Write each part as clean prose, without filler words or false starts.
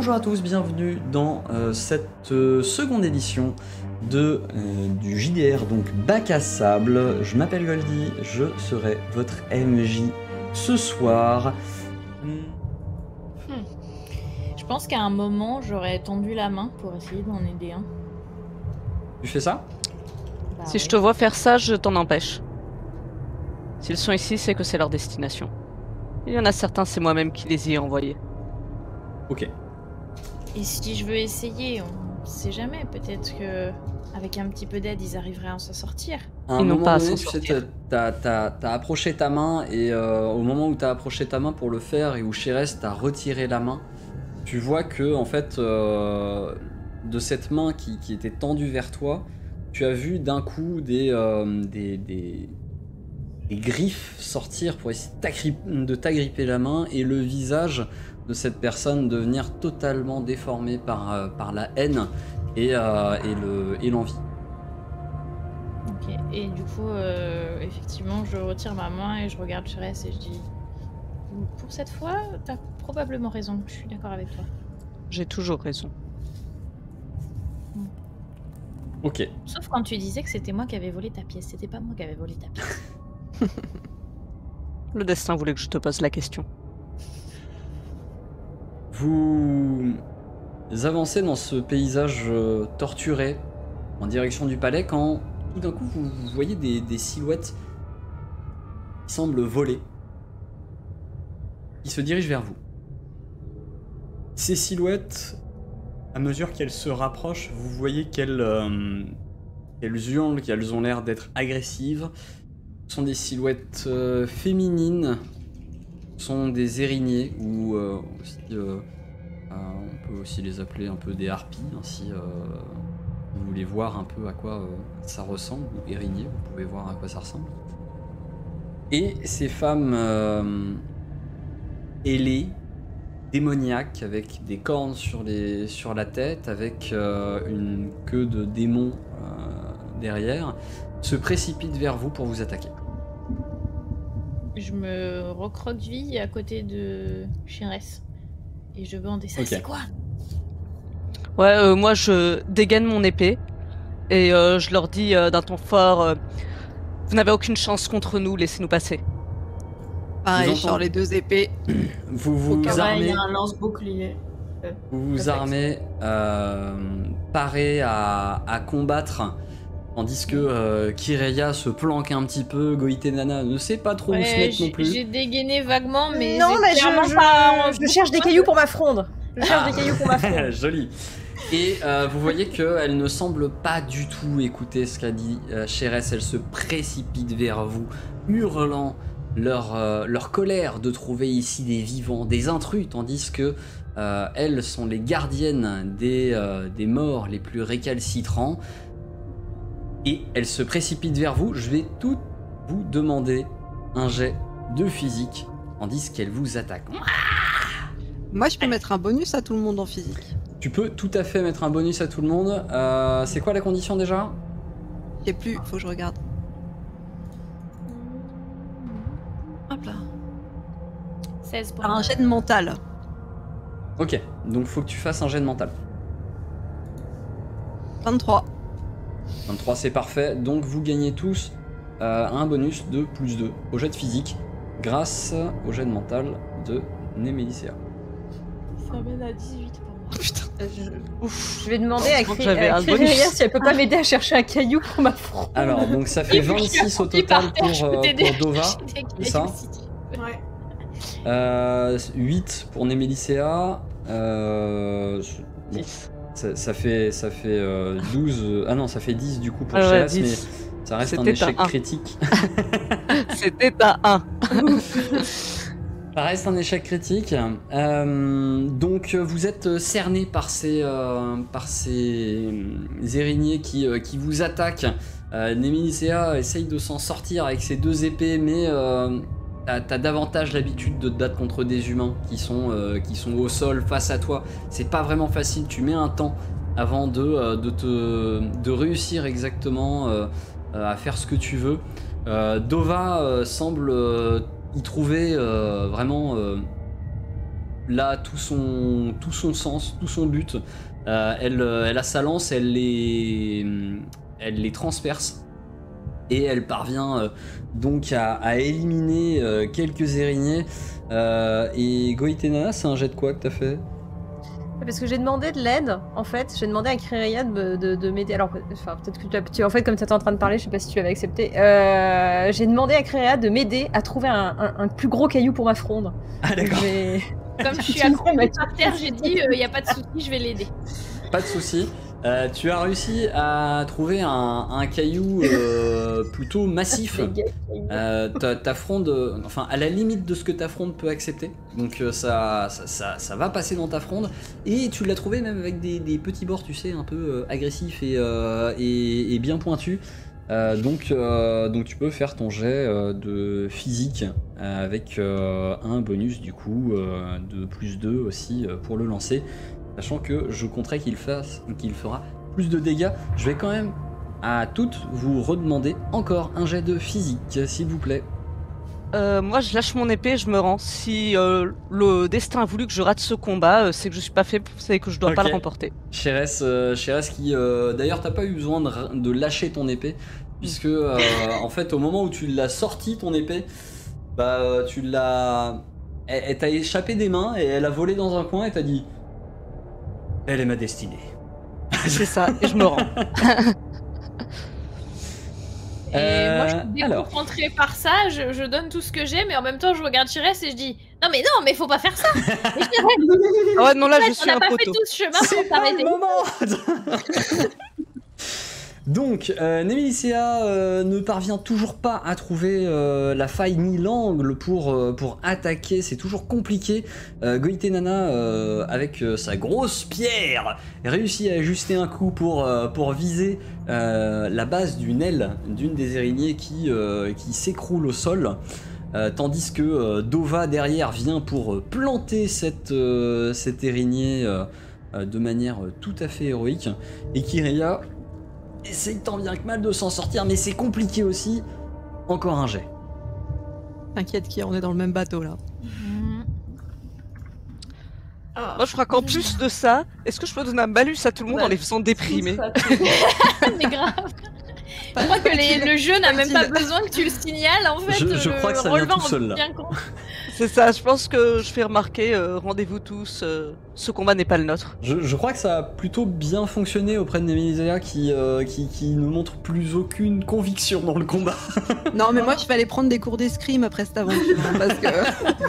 Bonjour à tous, bienvenue dans cette seconde édition du JDR, donc Bac à Sable. Je m'appelle Goldie, je serai votre MJ ce soir. Je pense qu'à un moment, j'aurais tendu la main pour essayer d'en aider un. Tu fais ça? Si je te vois faire ça, je t'en empêche. S'ils sont ici, c'est que c'est leur destination. Il y en a certains, c'est moi-même qui les y ai envoyés. Ok. Et si je veux essayer, on sait jamais, peut-être que avec un petit peu d'aide, ils arriveraient à s'en sortir. À un moment donné, tu sais, t'as approché ta main et au moment où t'as approché ta main pour le faire et où Chérès t'a retiré la main, tu vois que en fait, de cette main qui était tendue vers toi, tu as vu d'un coup des griffes sortir pour essayer de t'agripper la main et le visage de cette personne devenir totalement déformé par la haine et l'envie. Ok, et du coup, effectivement, je retire ma main et je regarde Chérès et je dis pour cette fois, t'as probablement raison, je suis d'accord avec toi. J'ai toujours raison. Ok. Sauf quand tu disais que c'était moi qui avais volé ta pièce, c'était pas moi qui avais volé ta pièce. Le destin voulait que je te pose la question. Vous avancez dans ce paysage torturé en direction du palais quand tout d'un coup vous voyez des silhouettes qui semblent voler, qui se dirigent vers vous. Ces silhouettes, à mesure qu'elles se rapprochent, vous voyez qu'elles hurlent, qu'elles ont l'air d'être agressives. Ce sont des silhouettes féminines, ce sont des araignées ou aussi, on peut aussi les appeler un peu des harpies, hein, si vous voulez voir un peu à quoi ça ressemble, ou araignées, vous pouvez voir à quoi ça ressemble. Et ces femmes ailées, démoniaques, avec des cornes sur la tête, avec une queue de démon derrière, se précipitent vers vous pour vous attaquer. Je me recroqueville à côté de Chérès et je bande. Et ça, c'est quoi? Ouais, moi je dégaine mon épée et je leur dis d'un ton fort vous n'avez aucune chance contre nous, laissez-nous passer. Pareil, genre les deux épées. Vous vous armez. Il y a un lance-bouclier. Vous vous armez, paré à combattre, tandis que Kireya se planque un petit peu. Goïtenana ne sait pas trop où se mettre non plus. J'ai dégainé vaguement, mais non, mais je cherche des cailloux pour ma fronde. Je cherche des cailloux pour ma fronde. Joli. Et vous voyez qu'elle ne semble pas du tout écouter ce qu'a dit Chérès. Elle se précipite vers vous, hurlant leur colère de trouver ici des vivants, des intrus, tandis que elles sont les gardiennes des morts les plus récalcitrants. Et elles se précipitent vers vous. Je vais tout vous demander un jet de physique, tandis qu'elles vous attaquent. Moi, je peux mettre un bonus à tout le monde en physique. Tu peux tout à fait mettre un bonus à tout le monde. C'est quoi la condition déjà? Je sais plus, faut que je regarde. Hop là. 16 pour Un jet de mental. Ok, donc faut que tu fasses un jet de mental. 23. 23, c'est parfait. Donc vous gagnez tous un bonus de +2 au jet de physique grâce au jet de mental de Némélicéa. Ça mène à 18 pour moi. Putain. Je vais demander à Créria si elle peut pas m'aider à chercher un caillou pour ma fronde. Alors, donc ça fait 26 au total pour Dova, c'est ça? Ouais. 8 pour Némélicéa. Bon, ça fait 12. Ah non, ça fait 10 du coup pour Chérès, mais ça reste un échec critique. C'était à 1. Ça reste un échec critique. Donc vous êtes cerné par ces araignées qui vous attaquent. Némélicéa essaye de s'en sortir avec ses deux épées, mais t'as davantage l'habitude de te battre contre des humains qui sont au sol face à toi. C'est pas vraiment facile, tu mets un temps avant de réussir exactement à faire ce que tu veux. Dova semble y trouver vraiment là tout son sens, tout son but. Elle a sa lance, elle les transperce et elle parvient donc à éliminer quelques araignées. Et Goitenana, c'est un jet de quoi que t'as fait? Parce que j'ai demandé de l'aide, en fait. J'ai demandé à Kryria de m'aider. Alors, enfin, peut-être que tu en fait, comme tu étais en train de parler, je sais pas si tu avais accepté. J'ai demandé à Kryria de m'aider à trouver un plus gros caillou pour ma fronde. Ah d'accord. Comme je suis accrochée par terre, j'ai dit, y a pas de souci, je vais l'aider. Pas de souci. Tu as réussi à trouver un caillou plutôt massif. Ta fronde, enfin à la limite de ce que ta fronde peut accepter. Donc ça va passer dans ta fronde. Et tu l'as trouvé même avec des petits bords, tu sais, un peu agressifs et bien pointus. Donc tu peux faire ton jet de physique avec un bonus du coup de +2 aussi pour le lancer. Sachant que je compterai qu'il fera plus de dégâts. Je vais quand même à toutes vous redemander encore un jet de physique, s'il vous plaît. Moi je lâche mon épée et je me rends. Si le destin a voulu que je rate ce combat, c'est que je suis pas fait, c'est que je dois pas le remporter. Chéres qui d'ailleurs t'as pas eu besoin de lâcher ton épée, puisque en fait au moment où tu l'as sorti ton épée, bah tu l'as, elle t'a échappé des mains et elle a volé dans un coin et t'as dit elle est ma destinée. C'est ça, et je me rends. Et moi, je suis déconcentrée par ça, je donne tout ce que j'ai, mais en même temps, je regarde Chires et je dis non, mais faut pas faire ça. Ah ouais, non, là, je suis un poteau. On n'a pas fait tout ce chemin pour s'arrêter. Donc, Nemelicea ne parvient toujours pas à trouver la faille ni l'angle pour attaquer, c'est toujours compliqué. Goitenana, avec sa grosse pierre, réussit à ajuster un coup pour viser la base d'une aile d'une des araignées qui s'écroule au sol. Tandis que Dova derrière vient pour planter cette araignée de manière tout à fait héroïque. Et Kyria essaye tant bien que mal de s'en sortir, mais c'est compliqué aussi. Encore un jet. T'inquiète, Kyria, on est dans le même bateau là. Moi je crois qu'en plus de ça, est-ce que je peux donner un malus à tout le monde en les faisant déprimer? Mais grave. Je crois que le jeu n'a même pas besoin que tu le signales en fait. Je crois que ça vient tout seul là. C'est ça, je pense que je fais remarquer, rendez-vous tous, ce combat n'est pas le nôtre. Je crois que ça a plutôt bien fonctionné auprès de Nemelicea qui ne montre plus aucune conviction dans le combat. Non mais moi je vais aller prendre des cours d'escrime après cette aventure hein, parce que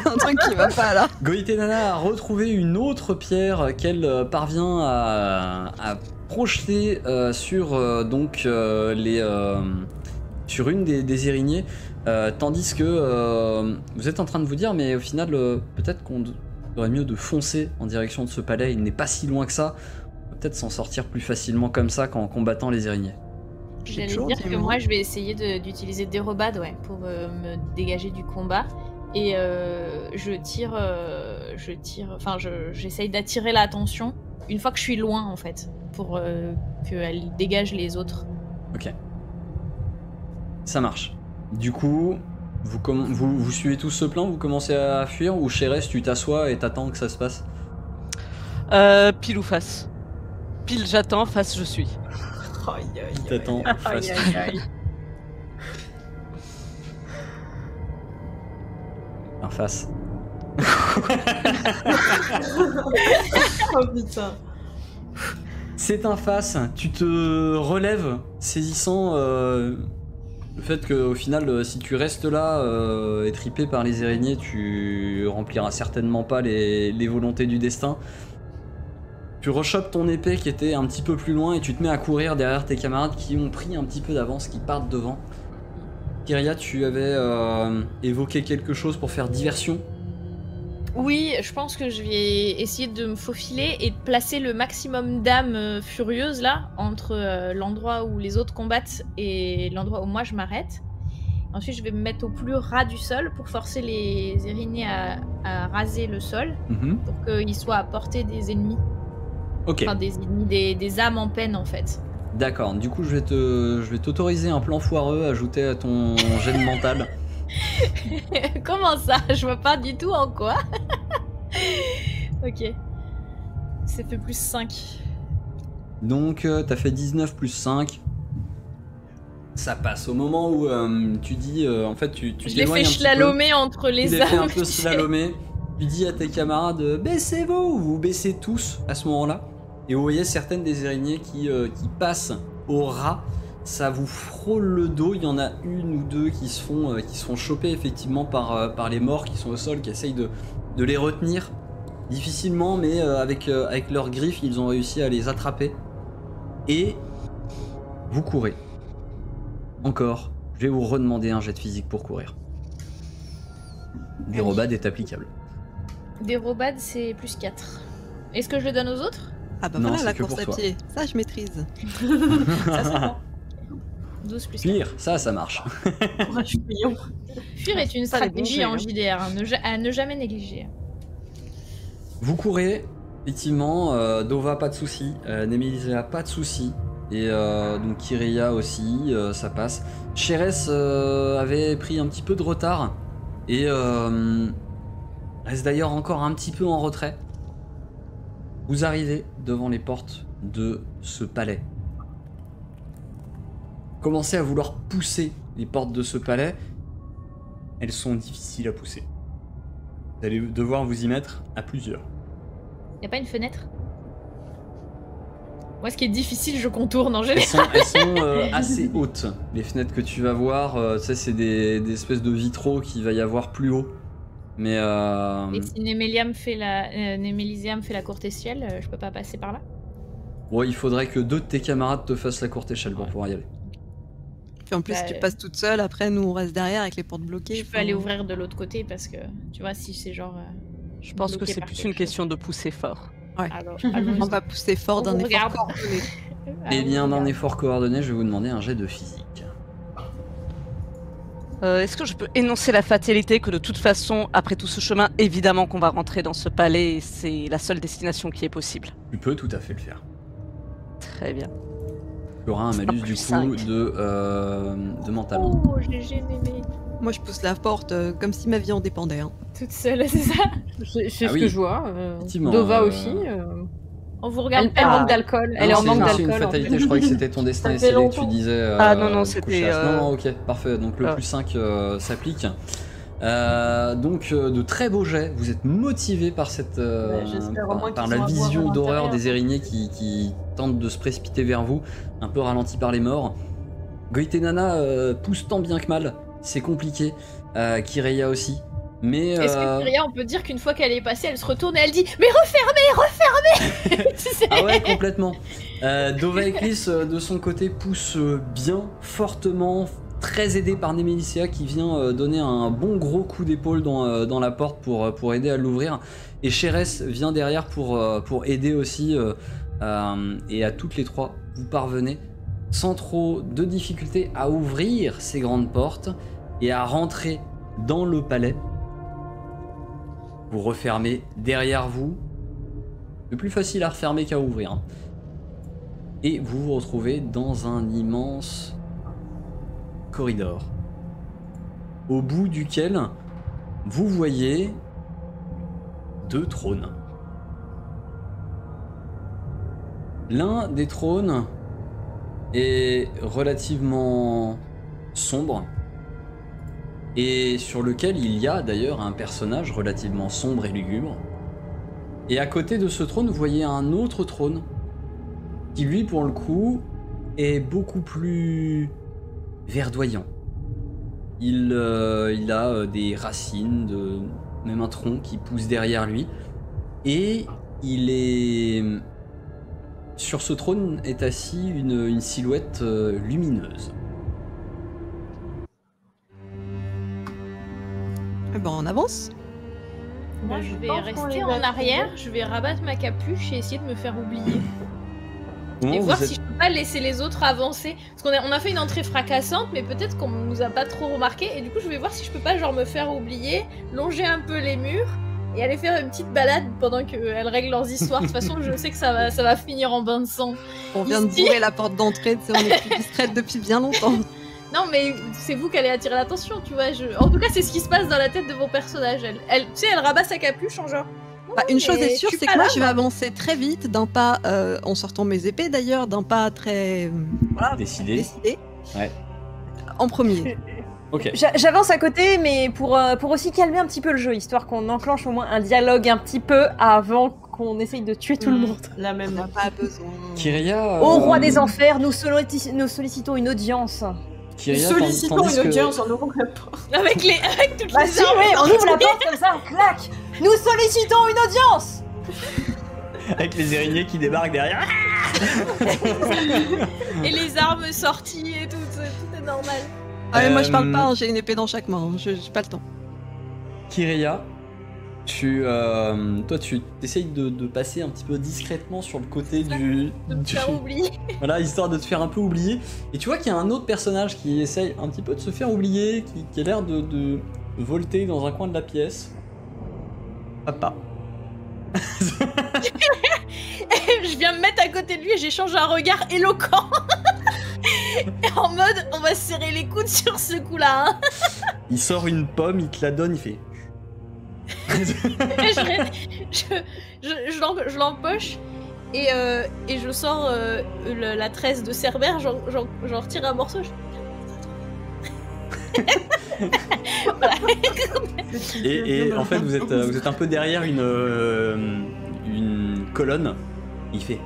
un truc qui va pas là. Goitenana a retrouvé une autre pierre qu'elle parvient à projeter sur sur une des araignées, tandis que vous êtes en train de vous dire mais au final peut-être qu'on aurait mieux de foncer en direction de ce palais, il n'est pas si loin que ça, on peut peut-être s'en sortir plus facilement comme ça qu'en combattant les araignées. J'allais dire que moi je vais essayer d'utiliser dérobade pour me dégager du combat et j'essaye d'attirer l'attention une fois que je suis loin en fait pour qu'elle dégage les autres. Ok. Ça marche. Du coup, vous suivez tous ce plan, vous commencez à fuir ou Chéres, tu t'assois et t'attends que ça se passe? Pile ou face? Pile j'attends, face je suis. T'attends, face. Un face. Oh putain. C'est un face, tu te relèves, saisissant le fait qu'au final, si tu restes là, étripé par les araignées, tu rempliras certainement pas les volontés du destin. Tu rechopes ton épée qui était un petit peu plus loin et tu te mets à courir derrière tes camarades qui ont pris un petit peu d'avance, qui partent devant. Kyria, tu avais évoqué quelque chose pour faire diversion? Oui, je pense que je vais essayer de me faufiler et de placer le maximum d'âmes furieuses là, entre l'endroit où les autres combattent et l'endroit où moi je m'arrête. Ensuite, je vais me mettre au plus ras du sol pour forcer les araignées à raser le sol, pour qu'ils soient à portée des ennemis. Ok. Enfin, des ennemis, des âmes en peine en fait. D'accord, du coup je vais t'autoriser un plan foireux ajouté à ton jet de mental. Comment ça? Je vois pas du tout en quoi. Ok. Ça fait plus 5. Donc t'as fait 19 plus 5. Ça passe. Au moment où tu dis, en fait, tu Je l'ai t'éloignes fait un petit peu. slalomer entre Tu les les fais un armes. peu slalomer. Tu dis à tes camarades, baissez-vous. Vous baissez tous à ce moment-là. Et vous voyez certaines des araignées qui passent au ras. Ça vous frôle le dos. Il y en a une ou deux qui se font choper effectivement par les morts qui sont au sol, qui essayent de les retenir. Difficilement, mais avec leurs griffes, ils ont réussi à les attraper. Et vous courez. Encore, je vais vous redemander un jet de physique pour courir. Dérobade est applicable. Dérobade, c'est plus 4. Est-ce que je le donne aux autres? Ah bah Non, voilà c'est la que course pour à toi. pied. Ça, je maîtrise. Ça, c'est bon. 12 plus 4. Pire, ça marche. Courage fuyant. Fuir est une Ça, les bons stratégie jets, en hein. JDR, hein, à ne jamais négliger. Vous courez, effectivement, Dova pas de soucis, Nemilisa pas de soucis, et donc Kiria aussi, ça passe. Sherès avait pris un petit peu de retard, et reste d'ailleurs encore un petit peu en retrait. Vous arrivez devant les portes de ce palais. Commencez à vouloir pousser les portes de ce palais. Elles sont difficiles à pousser. Vous allez devoir vous y mettre à plusieurs. Y a pas une fenêtre? Moi, ce qui est difficile, je contourne en général. Elles sont assez hautes. Les fenêtres que tu vas voir, tu sais, c'est des espèces de vitraux qu'il va y avoir plus haut. Mais Et si Nemeliam fait Nemelysium fait la courte échelle, je peux pas passer par là? ouais, il faudrait que deux de tes camarades te fassent la courte échelle pour pouvoir y aller. Puis en plus, Bah, tu passes toute seule, après nous on reste derrière avec les portes bloquées. Je peux aller ouvrir de l'autre côté parce que, tu vois, si c'est genre... Je pense que bloqué c'est par plus quelque une chose. question de pousser fort. Alors, On va pousser fort On d'un vous effort regarde. coordonné. Eh bien, d'un effort coordonné, je vais vous demander un jet de physique. Est-ce que je peux énoncer la fatalité que de toute façon, après tout ce chemin, évidemment qu'on va rentrer dans ce palais et c'est la seule destination qui est possible. Tu peux tout à fait le faire. Très bien. Tu auras un C'est malus pas du plus coup 5. de mental. Oh, GG Némé. Moi je pousse la porte comme si ma vie en dépendait. Hein. Toute seule, c'est ça? C'est Ah ce oui. que je vois. Effectivement, Dova aussi. On vous regarde Elle pas. manque d'alcool. Elle est Non, en manque c'est une d'alcool. en fatalité, fait. je croyais que c'était ton destin Ça et fait scellé que longtemps. tu disais. Ah, non, non, du coup, c'était, Sherès. Non, non, ok, parfait. Donc le Ah. plus 5 s'applique. De très beaux jets. Vous êtes motivé par cette, j'espère au moins par qu'ils la ont à boire vision à d'horreur l'intérieur. des araignées qui tentent de se précipiter vers vous, un peu ralenti par les morts. Goitenana pousse tant bien que mal. C'est compliqué. Kireya aussi. Mais Est-ce que Kyria, on peut dire qu'une fois qu'elle est passée, elle se retourne et elle dit mais refermez. Tu sais. ah ouais, complètement. Dova Eclis, de son côté, pousse bien, fortement, très aidé par Nemelysia qui vient donner un bon gros coup d'épaule dans la porte pour aider à l'ouvrir. Et Sherès vient derrière pour aider aussi. Et à toutes les trois, vous parvenez sans trop de difficultés à ouvrir ces grandes portes et à rentrer dans le palais. Vous refermez derrière vous. Le plus facile à refermer qu'à ouvrir. Et vous vous retrouvez dans un immense corridor. Au bout duquel vous voyez 2 trônes. L'un des trônes est relativement sombre et sur lequel il y a d'ailleurs un personnage relativement sombre et lugubre. Et à côté de ce trône, vous voyez un autre trône qui lui, pour le coup, est beaucoup plus verdoyant. Il a des racines, même un tronc qui pousse derrière lui. Et il est... Sur ce trône est assis une silhouette lumineuse. Eh ben on avance. Moi, Moi, je je vais pense qu'on rester les en a arrière, trouvés. je vais rabattre ma capuche et essayer de me faire oublier. Comment Et vous voir êtes- si je peux pas laisser les autres avancer. Parce on a fait une entrée fracassante, mais peut-être qu'on nous a pas trop remarqué. Et du coup, je vais voir si je peux pas genre me faire oublier, longer un peu les murs et aller faire une petite balade pendant qu'elles règlent leurs histoires. De toute façon, je sais que ça va finir en bain de sang. On vient de Ici. bourrer la porte d'entrée, tu sais, on est plus discrète depuis bien longtemps. Non, mais c'est vous qui allez attirer l'attention, tu vois. En tout cas, c'est ce qui se passe dans la tête de vos personnages. Elle, tu sais, elle rabat sa capuche en genre. Bah, une chose est sûre, je suis c'est pas que moi là, je vais avancer très vite d'un pas, en sortant mes épées d'ailleurs, d'un pas très voilà, Décidé. Ouais. En premier. Ok. J'avance à côté, mais pour aussi calmer un petit peu le jeu, histoire qu'on enclenche au moins un dialogue un petit peu avant qu'on essaye de tuer tout le monde. La On même. n'a pas besoin. Kyria. Ô roi des enfers, nous sollicitons une audience. Kyria, Sollicitons tandis une que- audience, on ouvre la porte. Avec toutes Bah les si, armes. oui, on ouvre la porte comme ça, clac. Nous sollicitons une audience. Avec les araignées qui débarquent derrière. Et les armes sorties et tout est normal. Ah mais moi je parle pas, hein, j'ai une épée dans chaque main, hein, j'ai pas le temps. Kyria, toi tu essayes de passer un petit peu discrètement sur le côté De me faire oublier. Voilà, histoire de te faire un peu oublier. Et tu vois qu'il y a un autre personnage qui essaye un petit peu de se faire oublier, qui a l'air de volter dans un coin de la pièce. Papa. Je viens me mettre à côté de lui et j'échange un regard éloquent. En mode, on va se serrer les coudes sur ce coup-là. Hein. Il sort une pomme, il te la donne, il fait. Et je l'empoche et je sors la tresse de Cerbère, j'en retire un morceau. Et en fait, vous êtes un peu derrière une colonne. Il fait.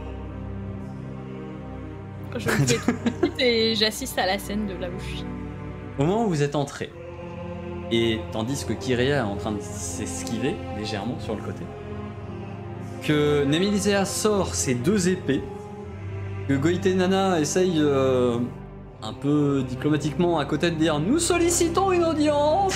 Je me fais toute petite et j'assiste à la scène de là où je suis. Au moment où vous êtes entré, et tandis que Kyria est en train de s'esquiver légèrement sur le côté, que Nemilizea sort ses deux épées, que Goitenana essaye un peu diplomatiquement à côté de dire « Nous sollicitons une audience !»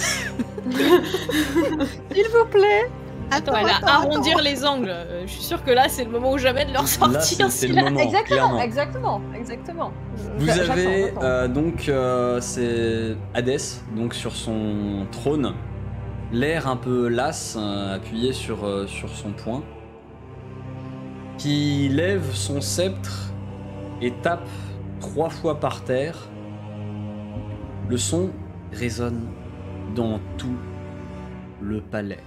S'il vous plaît. Attends, elle a arrondir les angles. Je suis sûre que là, c'est le moment ou jamais de leur sortir. Là, c'est si le là- moment, Exactement. clairement. Vous avez c'est Hadès, donc sur son trône, l'air un peu las, appuyé sur son poing, qui lève son sceptre et tape 3 fois par terre. Le son résonne dans tout le palais.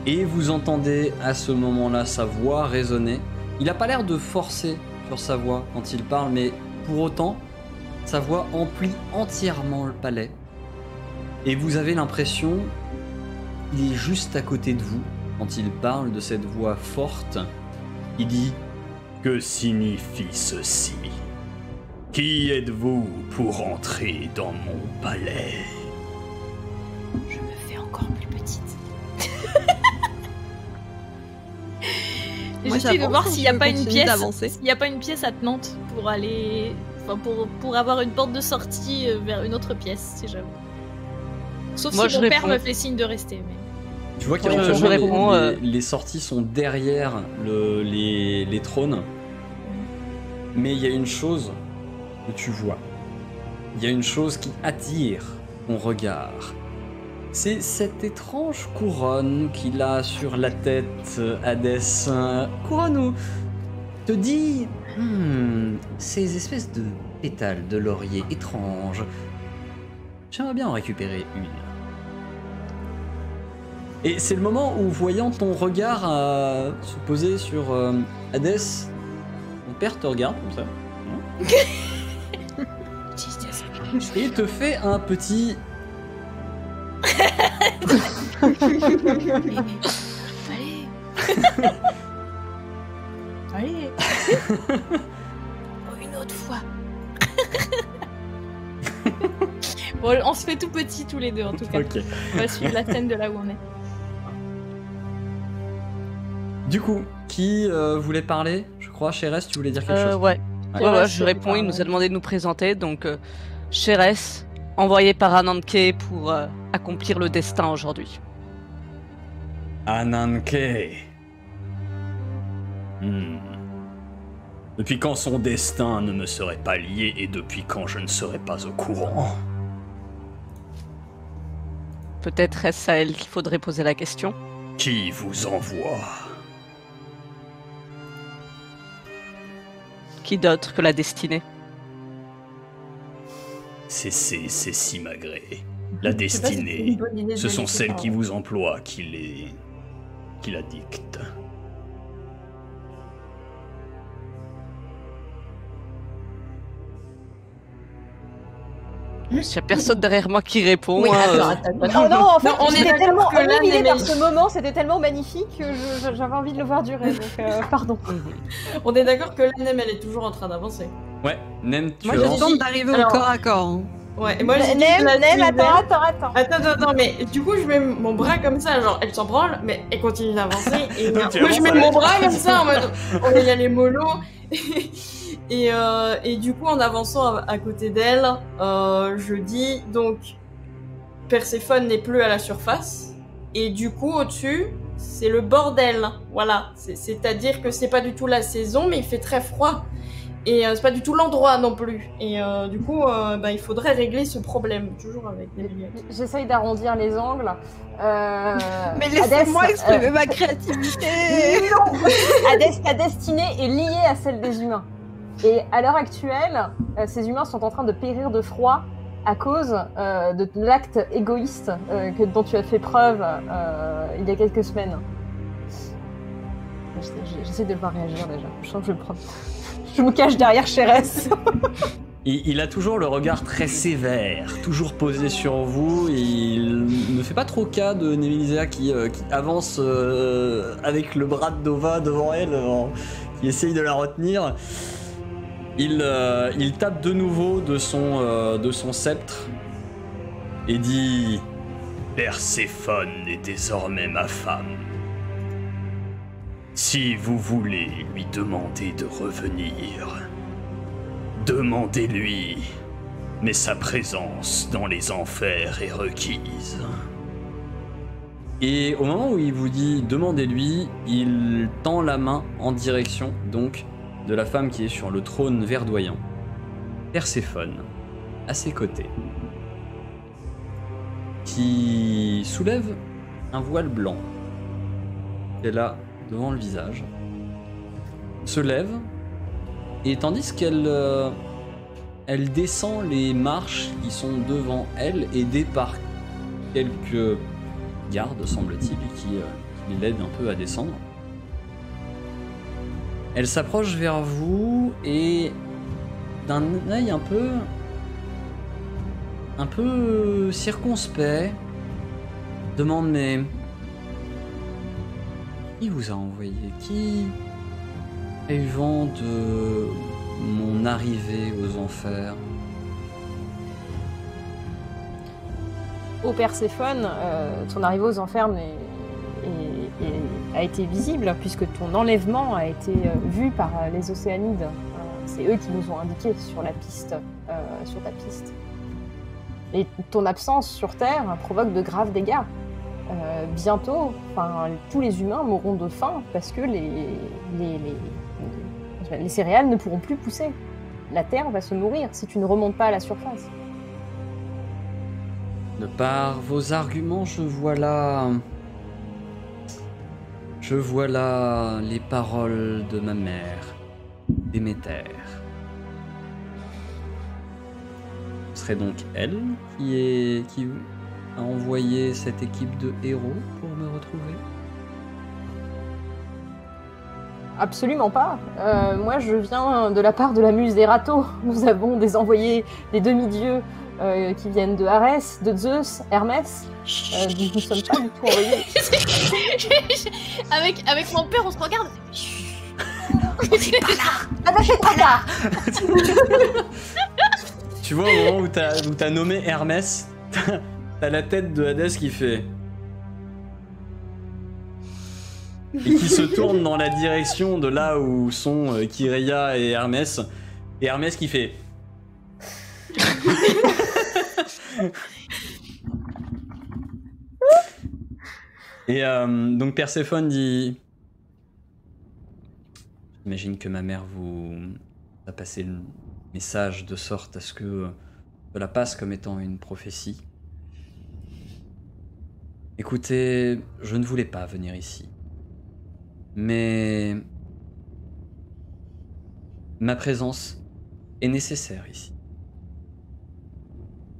Et vous entendez à ce moment-là sa voix résonner. Il n'a pas l'air de forcer sur sa voix quand il parle, mais pour autant, sa voix emplit entièrement le palais. Et vous avez l'impression qu'il est juste à côté de vous quand il parle de cette voix forte. Il dit « Que signifie ceci ? Qui êtes-vous pour entrer dans mon palais ?» Je me fais encore plus petite. Moi, J'essaie de j'avance voir ou s'il n'y a je pas une continue pièce, d'avancer s'il n'y a pas une pièce attenante pour aller, enfin pour avoir une porte de sortie vers une autre pièce, si j'avoue. Sauf Moi, si je mon père réponds. me fait signe de rester. Mais... Tu vois Je qu'éventuellement réponds, les sorties sont derrière les trônes. Mais il y a une chose que tu vois. Il y a une chose qui attire ton regard. C'est cette étrange couronne qu'il a sur la tête, Hadès. Couronne où te dit ces espèces de pétales de laurier étranges. J'aimerais bien en récupérer une. Et c'est le moment où, voyant ton regard se poser sur Hadès, ton père te regarde comme ça. Et te fait un petit. Allez. Allez. Oh, une autre fois. Bon, on se fait tout petit tous les deux en tout cas. Ok. On va suivre la scène de là où on est. Du coup, qui voulait parler? Je crois, Chérès, tu voulais dire quelque chose? Ouais. Ouais. Ouais, Ouais, je c'est réponds, il pareil. nous a demandé de nous présenter, donc Chérès, envoyé par Ananke pour accomplir le destin aujourd'hui. Ananke. Depuis quand son destin ne me serait pas lié et depuis quand je ne serais pas au courant? Peut-être est-ce à elle qu'il faudrait poser la question. Qui vous envoie? Qui d'autre que la destinée? C'est Simagrée. La Je sais pas si c'est destinée. une bonne idée de Ce sont laisser celles parler. qui vous emploient, qui qui la dicte. Il n'y a personne derrière moi qui répond. Oui, hein, attends. Non, en fait, Non, on est j'étais d'accord tellement que l'un obnubilée des par mecs- ce moment, c'était tellement magnifique que j'avais envie de le voir durer. Donc, pardon. On est d'accord que la Nem, elle est toujours en train d'avancer. Ouais, Nem, tu Moi, avances. je tente d'arriver au Alors- corps à corps. Hein. Ouais, et moi j'ai dit Nem, que la Nem, suivais. attends. Mais du coup, je mets mon bras comme ça, genre, elle s'en branle, mais elle continue d'avancer. Et Donc, tu moi, je avances mets avec. mon bras comme ça, en mode, on va y aller mollo. Et du coup, en avançant à côté d'elle, je dis, donc, Perséphone n'est plus à la surface. Et du coup, au-dessus, c'est le bordel. Voilà. C'est-à-dire que c'est pas du tout la saison, mais il fait très froid. Et c'est pas du tout l'endroit non plus. Et du coup, il faudrait régler ce problème, toujours avec des lunettes. J'essaye d'arrondir les angles. Mais laissez-moi exprimer ma créativité. Non Ta destinée est liée à celle des humains. Et à l'heure actuelle, ces humains sont en train de périr de froid à cause de l'acte égoïste dont tu as fait preuve il y a quelques semaines. J'essaie de le voir réagir déjà. Je sens que je vais le prendre. Je me cache derrière Chérès. Il a toujours le regard très sévère, toujours posé sur vous. Il ne fait pas trop cas de Nemilisa qui avance avec le bras de Dova devant elle, qui essaye de la retenir. Il tape de nouveau de son sceptre et dit « Perséphone est désormais ma femme. Si vous voulez lui demander de revenir, demandez-lui, mais sa présence dans les enfers est requise. » Et au moment où il vous dit « demandez-lui », il tend la main en direction donc de la femme qui est sur le trône verdoyant, Perséphone, à ses côtés, qui soulève un voile blanc qu'elle a devant le visage, se lève, et tandis qu'elle elle descend les marches qui sont devant elle, aidée par quelques gardes, semble-t-il, qui l'aident un peu à descendre. Elle s'approche vers vous et d'un œil un peu circonspect demande mais qui vous a envoyé? Qui a eu vent de mon arrivée aux enfers? Ô Perséphone, ton arrivée aux enfers a été visible puisque ton enlèvement a été vu par les Océanides. C'est eux qui nous ont indiqué sur ta piste. Et ton absence sur Terre provoque de graves dégâts. Bientôt, tous les humains mourront de faim parce que les céréales ne pourront plus pousser. La Terre va se nourrir si tu ne remontes pas à la surface. De par vos arguments, je vois là les paroles de ma mère, Déméter. Ce serait donc elle qui a envoyé cette équipe de héros pour me retrouver? Absolument pas. Moi, je viens de la part de la muse des râteaux. Nous avons des envoyés, des demi-dieux qui viennent de Arès, de Zeus, Hermès. Nous ne sommes pas du tout envoyés. Avec mon père, on se regarde. Ah bah c'est trop tard. Tu vois, au moment où t'as nommé Hermès, t'as la tête de Hadès qui fait... et qui se tourne dans la direction de là où sont Kyria et Hermès. Et Hermès qui fait... Et donc Perséphone dit... J'imagine que ma mère vous a passé le message de sorte à ce que cela passe comme étant une prophétie. Écoutez, je ne voulais pas venir ici. Mais ma présence est nécessaire ici.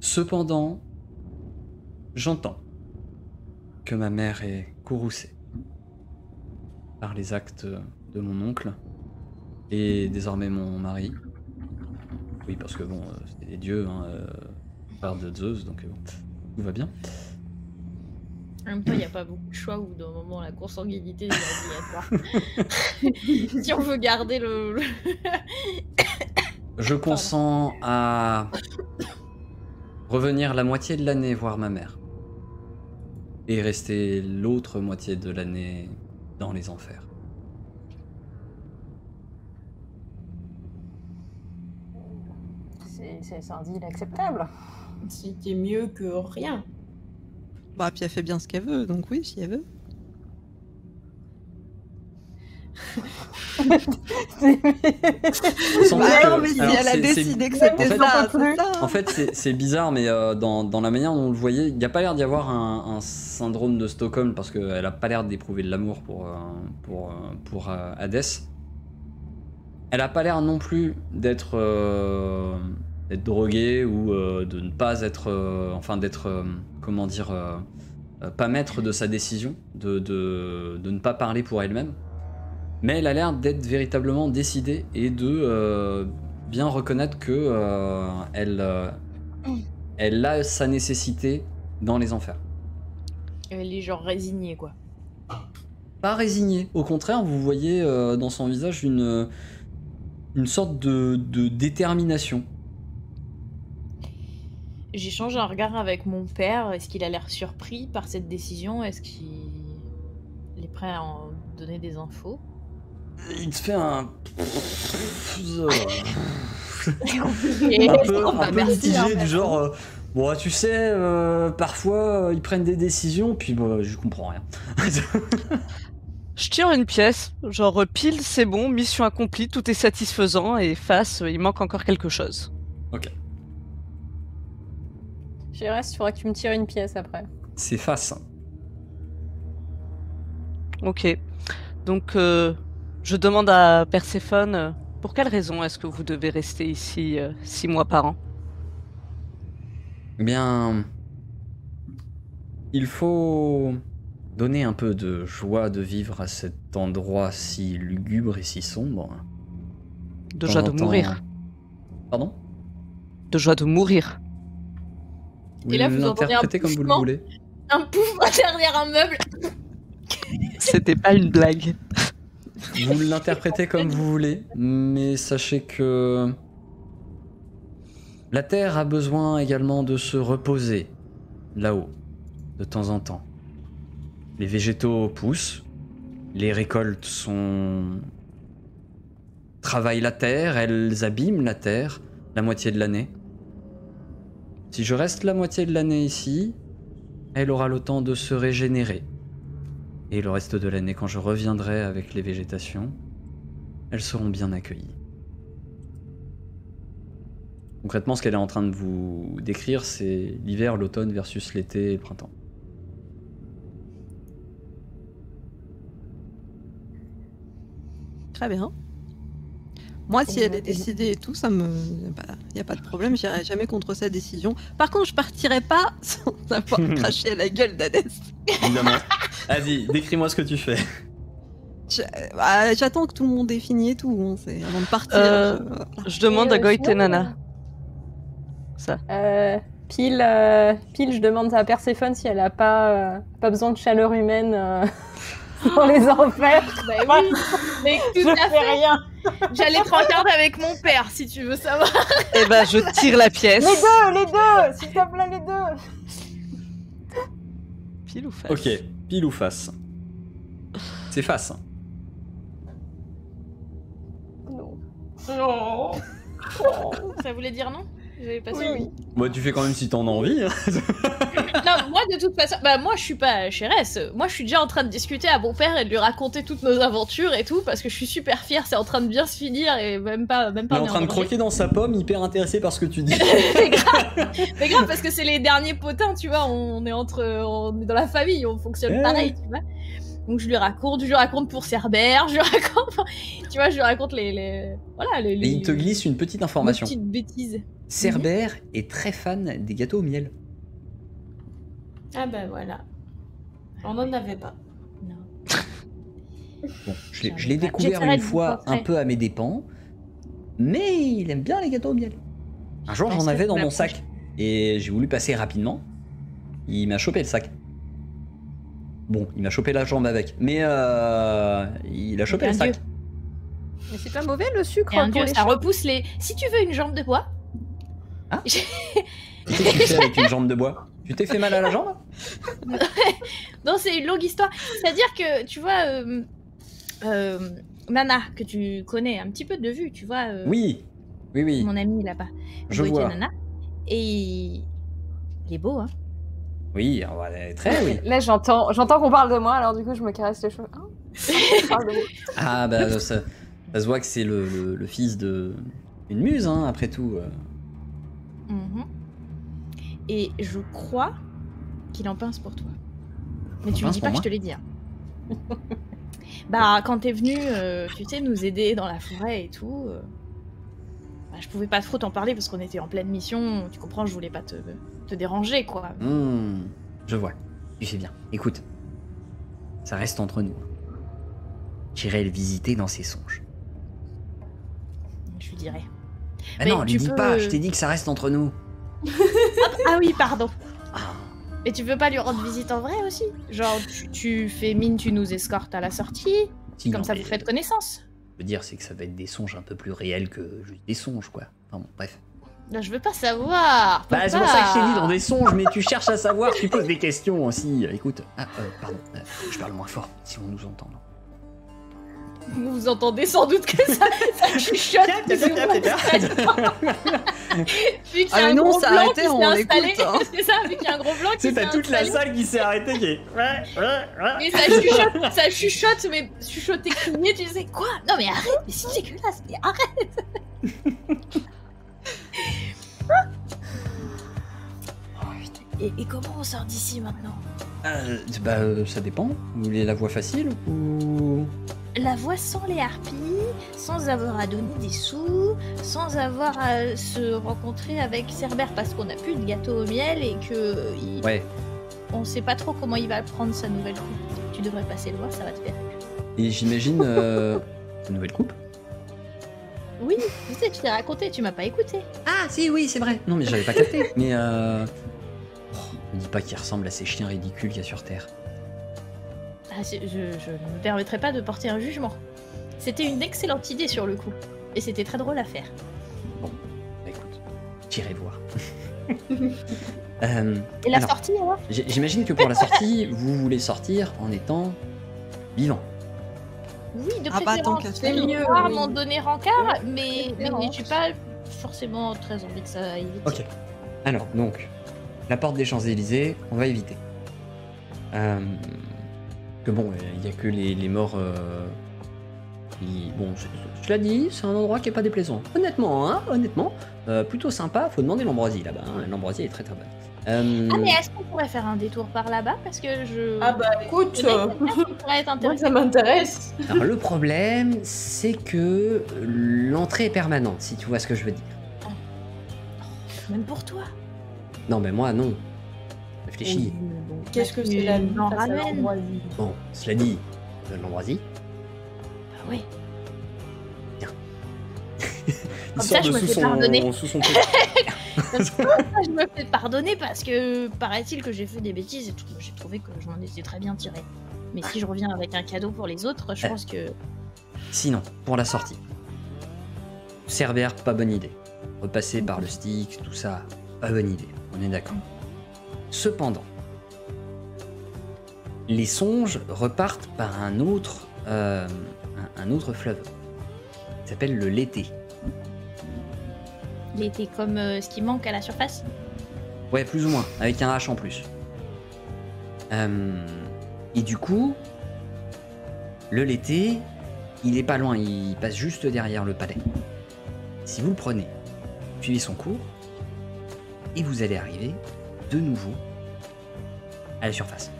Cependant, j'entends que ma mère est courroucée. par les actes de mon oncle et désormais mon mari. Oui, parce que bon, c'est des dieux, hein, frère de Zeus, donc bon, tout va bien. En même temps, il n'y a pas beaucoup de choix où, d'un moment, la consanguinité est obligatoire. Si on veut garder le... Je consens à revenir la moitié de l'année voir ma mère. Et rester l'autre moitié de l'année dans les enfers. C'est un deal acceptable. C'était mieux que rien. Bah, puis elle fait bien ce qu'elle veut, donc oui, si elle veut. Sans doute Bah non, que- mais si alors, elle a c'est- décidé que c'était en fait- ça, c'est ça. En fait, c'est bizarre, mais dans la manière dont on le voyait, il n'y a pas l'air d'y avoir un syndrome de Stockholm, parce qu'elle n'a pas l'air d'éprouver de l'amour pour Hadès. Elle n'a pas l'air non plus d'être droguée ou de ne pas être... comment dire... pas maître de sa décision, de ne pas parler pour elle-même. Mais elle a l'air d'être véritablement décidée et de bien reconnaître que elle a sa nécessité dans les enfers. Elle est genre résignée, quoi. Pas résignée. Au contraire, vous voyez dans son visage une sorte de détermination. J'échange un regard avec mon père. Est-ce qu'il a l'air surpris par cette décision? Est-ce qu'il est prêt à en donner des infos? Il te fait un... Et un peu, bah, un peu merci, mitigé, hein, du genre... bon, tu sais, parfois ils prennent des décisions, puis je comprends rien. Je tire une pièce, genre pile, c'est bon, mission accomplie, tout est satisfaisant, et face, il manque encore quelque chose. J'y reste, il faudra que tu me tires une pièce après. C'est face. Ok. Donc, je demande à Perséphone, pour quelle raison est-ce que vous devez rester ici 6 mois par an? Eh bien, il faut donner un peu de joie de vivre à cet endroit si lugubre et si sombre. De joie de mourir. Pardon? De joie de mourir. Et là, vous entendez un l'interprétez comme vous le poussement. voulez. Un pouf derrière un meuble. C'était pas une blague. Vous l'interprétez comme vous voulez, mais sachez que la Terre a besoin également de se reposer là-haut, de temps en temps. Les végétaux poussent, les récoltes travaillent la terre, elles abîment la terre la moitié de l'année. Si je reste la moitié de l'année ici, elle aura le temps de se régénérer. Et le reste de l'année, quand je reviendrai avec les végétations, elles seront bien accueillies. Concrètement, ce qu'elle est en train de vous décrire, c'est l'hiver, l'automne versus l'été et le printemps. Très bien. Moi, si elle est décidée et tout, ça me... y a pas de problème, j'irai jamais contre sa décision. Par contre, je partirai pas sans avoir craché à la gueule d'Hadès. Évidemment. Vas-y, décris-moi ce que tu fais. J'attends que tout le monde ait fini et tout, hein, c'est avant de partir. Voilà. Je demande à Goït et Nana. Ça. Pile, je demande à Perséphone si elle a pas besoin de chaleur humaine dans les enfers. Bah oui, mais tout Je à fais fait. rien. J'allais te regarder avec mon père, si tu veux savoir. Eh ben, je tire la pièce. Les deux, s'il te plaît, les deux. Pile ou face? Ok, pile ou face? C'est face. Non. Non. Ça voulait dire non? J'avais pas Oui, suivi. oui. Moi, tu fais quand même si t'en as envie. Hein. Non, moi de toute façon, bah moi je suis pas chéresse. Moi je suis déjà en train de discuter à mon père et de lui raconter toutes nos aventures et tout parce que je suis super fière. C'est en train de bien se finir et même pas. Il est en train de croquer dans sa pomme, hyper intéressé par ce que tu dis. Mais grave parce que c'est les derniers potins, tu vois. On est dans la famille, on fonctionne Ouais. pareil, tu vois. Donc je lui raconte pour Cerbère, je lui raconte, tu vois, je lui raconte voilà les. Et il te glisse une petite information. Petites bêtises. Cerbère est très fan des gâteaux au miel. Ah bah voilà. On n'en avait pas. Non. Bon, je l'ai découvert une fois un peu à mes dépens, mais il aime bien les gâteaux au miel. Un jour, j'en avais dans mon sac et j'ai voulu passer rapidement. Il m'a chopé le sac. Bon, il m'a chopé la jambe avec, mais il a chopé le sac. Mais c'est pas mauvais le sucre Et un pour dieu, les ça chats. repousse les. Si tu veux une jambe de bois. Ah. Qu'est-ce que tu fais avec une jambe de bois? Tu t'es fait mal à la jambe? Non, c'est une longue histoire. C'est-à-dire que, tu vois, Nana, que tu connais un petit peu de vue, tu vois. Oui. Mon ami là-bas. Je Goethe vois. Nana. Et il est beau, hein. Oui, très oui. Là, j'entends qu'on parle de moi, alors du coup, je me caresse les cheveux. Hein on parle de moi. Ah bah ça se voit que c'est le fils de une muse, hein, après tout. Mhm. Et je crois qu'il en pince pour toi. Mais Il tu en lui pince dis pour pas que moi je te l'ai dit. Hein. Bah, quand t'es venu, tu sais, nous aider dans la forêt et tout, bah, je pouvais pas trop t'en parler parce qu'on était en pleine mission. Tu comprends, je voulais pas te déranger, quoi. Je vois. Tu fais bien. Écoute, ça reste entre nous. J'irai le visiter dans ses songes. Je lui dirais. Ah Mais non, lui tu dis peux- pas, je t'ai dit que ça reste entre nous. Ah oui, pardon. Ah, Mais tu veux pas lui rendre visite en vrai aussi? Genre, tu fais mine, tu nous escortes à la sortie, si, comme non, ça mais vous faites connaissance. Je veux dire, c'est que ça va être des songes un peu plus réels que juste des songes, quoi. Enfin bon, bref. Là, je veux pas savoir. Bah, c'est pour ça que je t'ai dit dans des songes, mais tu cherches à savoir, tu poses des questions aussi. Écoute, pardon, je parle moins fort, si on nous entend. Vous vous entendez sans doute que ça chuchote. Vu qu'il y a Ah, mais un nous, on gros s'est blanc arrêté, qui on s'est installé. écoute, hein. C'est ça, vu qu'il y a un gros blanc qui s'est installé. salle qui s'est arrêtée, qui est... Mais ça chuchote, mais chuchoter crier, tu sais quoi? Non mais arrête, mais c'est dégueulasse, mais arrête. Oh, putain. Et comment on sort d'ici maintenant? Ça dépend. Vous voulez la voie facile ou... La voie sans les harpies, sans avoir à donner des sous, sans avoir à se rencontrer avec Cerbère parce qu'on a plus de gâteau au miel et que Ouais. on sait pas trop comment il va prendre sa nouvelle coupe. Tu devrais passer le voir, ça va te faire. Et j'imagine... une nouvelle coupe? Oui, je sais, tu t'ai raconté, tu m'as pas écouté. Ah, si, oui, c'est vrai. Non, mais j'avais pas capté. Mais me dis pas qu'il ressemble à ces chiens ridicules qu'il y a sur Terre. Ah, je ne me permettrai pas de porter un jugement. C'était une excellente idée sur le coup. Et c'était très drôle à faire. Bon, bah écoute, j'irai voir. Et la alors, sortie, alors? J'imagine que pour la sortie, vous voulez sortir en étant vivant. Oui, de Ah bah, tant préférence. qu'à C'est faire. mieux. Oui. M'en donner rencard, mais préférence. j'ai pas forcément très envie que ça aille vite. Ok. Alors, donc, la porte des Champs-Élysées, on va éviter. Que bon, il n'y a que les morts qui... Bon, cela dit, c'est un endroit qui est pas déplaisant. Honnêtement, plutôt sympa. Faut demander l'ambroisie là-bas. Hein. L'ambroisie est très très bonne. Ah, mais est-ce qu'on pourrait faire un détour par là-bas? Parce que je... Ah bah écoute, Il y en a quelqu'un qui pourrait être moi intéressé. ça m'intéresse. Alors, le problème, c'est que l'entrée est permanente, si tu vois ce que je veux dire. Même pour toi. Non, mais moi, non. Réfléchis. Qu'est-ce que c'est la vie m'en face à ramènes. l'ambroisie? Bon, cela dit, on donne l'ambroisie. Ah oui. Il Comme ça, je me fais pardonner. sous son Comme ça, je me fais pardonner parce que paraît-il que j'ai fait des bêtises et tout. J'ai trouvé que je m'en étais très bien tiré. Mais si je reviens avec un cadeau pour les autres, je pense que... Sinon, pour la sortie. Cerbère, pas bonne idée. Repasser par le stick, tout ça, pas bonne idée. On est d'accord. Cependant, les songes repartent par un autre fleuve. Il s'appelle le Lété. Il était comme ce qui manque à la surface. Ouais, plus ou moins, avec un H en plus. Et du coup, le Lété, il est pas loin, il passe juste derrière le palais. Si vous le prenez, suivez son cours, et vous allez arriver de nouveau à la surface.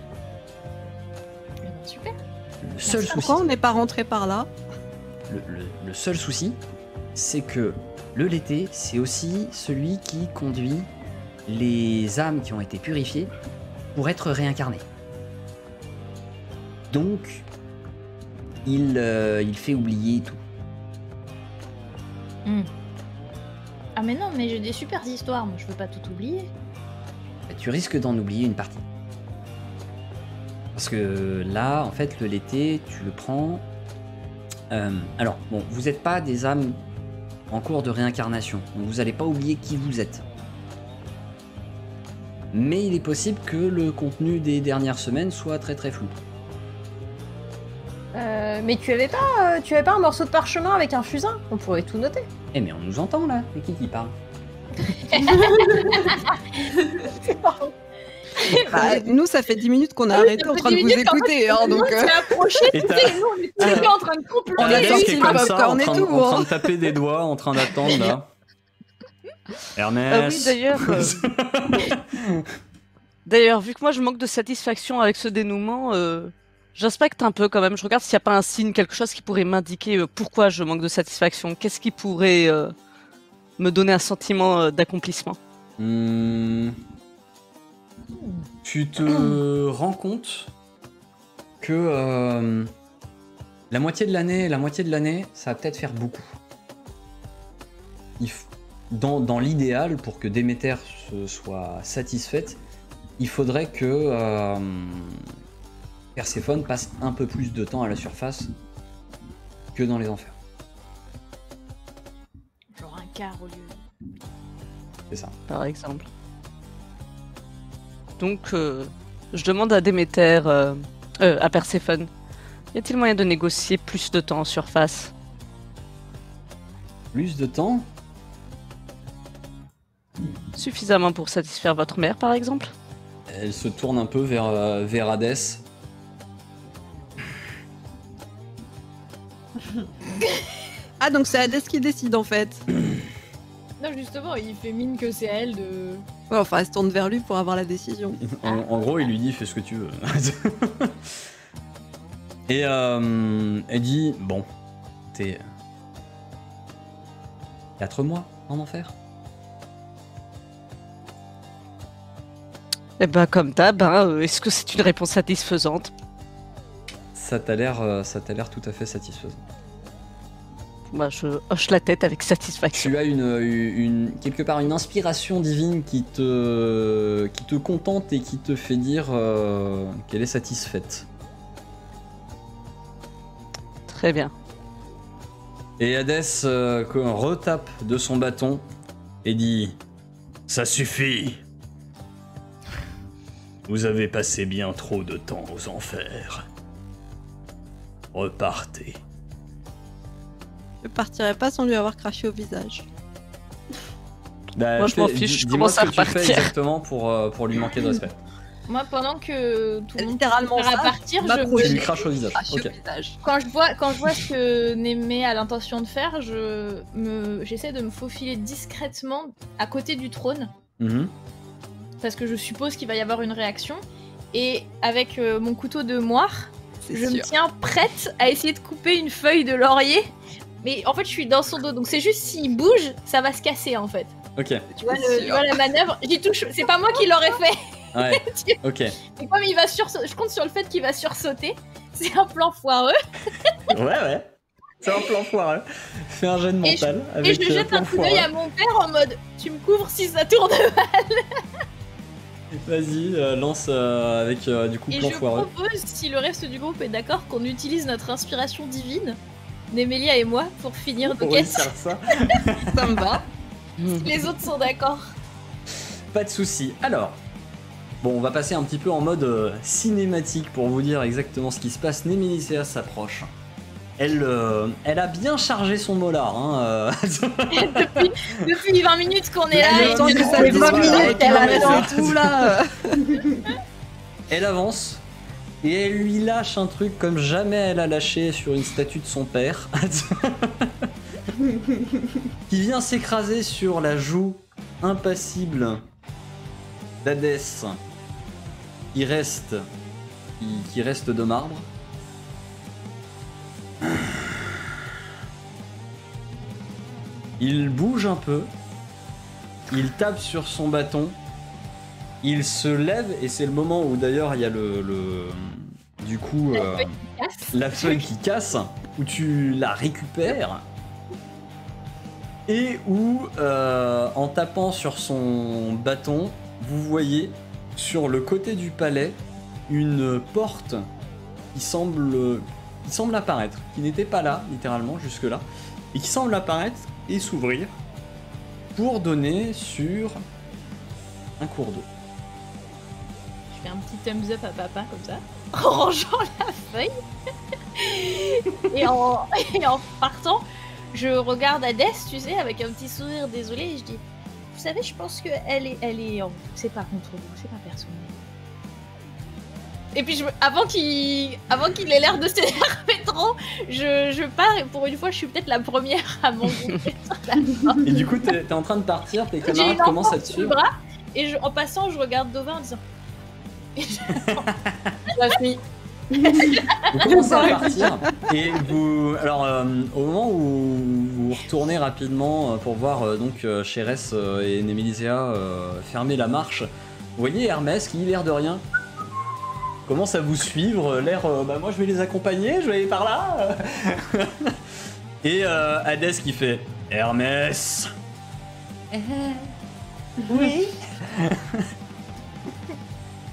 Eh ben, super. Le seul souci, Pourquoi on n'est pas rentré par là? le seul souci, c'est que le Lété, c'est aussi celui qui conduit les âmes qui ont été purifiées pour être réincarnées. Donc, il fait oublier tout. Ah mais non, mais j'ai des super histoires, moi je veux pas tout oublier. Tu risques d'en oublier une partie. Parce que là, en fait, le l'été, tu le prends... alors, bon, vous n'êtes pas des âmes en cours de réincarnation, donc vous n'allez pas oublier qui vous êtes. Mais il est possible que le contenu des dernières semaines soit très très flou. Mais tu avais pas un morceau de parchemin avec un fusain? On pourrait tout noter. Eh mais on nous entend là, c'est qui parle? Bah, nous, ça fait 10 minutes qu'on a arrêté en train de vous écouter, hein, donc... On s'est approché, tu sais, nous on est tous les deux en train de On comploter. a est qui est sorti comme le ça, popcorn et tout, en train hein. de taper des doigts, en train d'attendre là. Ah oui, Ernest. d'ailleurs. D'ailleurs, vu que moi je manque de satisfaction avec ce dénouement, j'inspecte un peu quand même. Je regarde s'il n'y a pas un signe, quelque chose qui pourrait m'indiquer pourquoi je manque de satisfaction. Qu'est-ce qui pourrait me donner un sentiment d'accomplissement. Tu te rends compte que la moitié de l'année, ça va peut-être faire beaucoup. Dans l'idéal, pour que Déméter soit satisfaite, il faudrait que Perséphone passe un peu plus de temps à la surface que dans les enfers. Genre un quart au lieu. C'est ça. Par exemple. Donc, je demande à Déméter, à Perséphone, y a-t-il moyen de négocier plus de temps en surface? Plus de temps? Suffisamment pour satisfaire votre mère, par exemple? Elle se tourne un peu vers Hadès. Ah, donc c'est Hadès qui décide, en fait. Non, justement, il fait mine que c'est à elle de... Ouais, enfin, elle se tourne vers lui pour avoir la décision. En gros, il lui dit fais ce que tu veux. Et elle dit bon, t'es 4 mois en enfer. Eh ben, comme d'hab, hein, est-ce que c'est une réponse satisfaisante? Ça t'a l'air tout à fait satisfaisant. Moi, je hoche la tête avec satisfaction. Tu as quelque part une inspiration divine qui te contente et qui te fait dire qu'elle est satisfaite. Très bien. Et Hadès retape de son bâton et dit Ça suffit. Vous avez passé bien trop de temps aux enfers. Repartez. Je partirai pas sans lui avoir craché au visage. bah, Moi, je m'en fiche, je dis-moi commence ce à que tu fais repartir. exactement pour lui manquer de respect. Moi, pendant que tout le monde Littéralement prépare ça, à partir, ma je prochaine- Tu lui craches au visage. Craché Ok. au visage. quand je vois ce que Némé a l'intention de faire, j'essaie de me faufiler discrètement à côté du trône, Mhm. parce que je suppose qu'il va y avoir une réaction. Et avec mon couteau de moire, C'est je me sûr. tiens prête à essayer de couper une feuille de laurier. Mais en fait, je suis dans son dos, donc c'est juste s'il bouge, ça va se casser en fait. Ok. Tu vois, C'est tu sûr. vois la manœuvre, j'y touche. C'est pas moi qui l'aurais fait. Ouais. Ok. Et comme il va sursauter, je compte sur le fait qu'il va sursauter. C'est un plan foireux. Ouais. C'est un plan foireux. Fais un jet de Et mental Et avec je jette plan un coup d'œil à foireux. mon père en mode tu me couvres si ça tourne. Vas-y, lance avec du coup Et plan je foireux. propose, si le reste du groupe est d'accord, qu'on utilise notre inspiration divine, Némélia et moi, pour finir nos Pour quêtes. réussir ça. Ça me va. Les autres sont d'accord. Pas de souci. Alors, bon, on va passer un petit peu en mode cinématique pour vous dire exactement ce qui se passe. Némélicéa s'approche. Elle a bien chargé son molar. Hein, Depuis 20 minutes qu'on est là. Mais et le temps que que ça ça fait dise, 20 voilà, minutes et qu'elle non, a mais raison. c'est- Tout là. Elle avance et elle lui lâche un truc comme jamais elle a lâché sur une statue de son père. Qui vient s'écraser sur la joue impassible d'Hadès qui reste de marbre. Il bouge un peu, il tape sur son bâton, il se lève et c'est le moment où d'ailleurs il y a du coup la feuille qui casse, où tu la récupères, et où, en tapant sur son bâton, vous voyez sur le côté du palais une porte qui semble apparaître, qui n'était pas là, littéralement, jusque-là, et qui semble apparaître et s'ouvrir pour donner sur un cours d'eau. Je fais un petit thumbs up à papa comme ça, en rangeant la feuille. et en partant, je regarde Hadès, tu sais, avec un petit sourire désolé, et je dis, vous savez, je pense que elle est c'est pas contre vous, c'est pas personnel. Et puis avant qu'il ait l'air de s'énerver trop, je pars et pour une fois je suis peut-être la première à m'engager sur la porte. Et du coup t'es en train de partir, tes J'ai camarades une commencent à enfant te sous le suivre. bras et en passant je regarde Dovin en disant La fille. Vous commencez à partir et vous... Alors au moment où vous retournez rapidement pour voir donc Chérès et Némélisea fermer la marche, vous voyez Hermès qui, l'air de rien, commence à vous suivre, l'air bah moi je vais les accompagner, je vais aller par là. Et Hadès qui fait Hermès. Oui.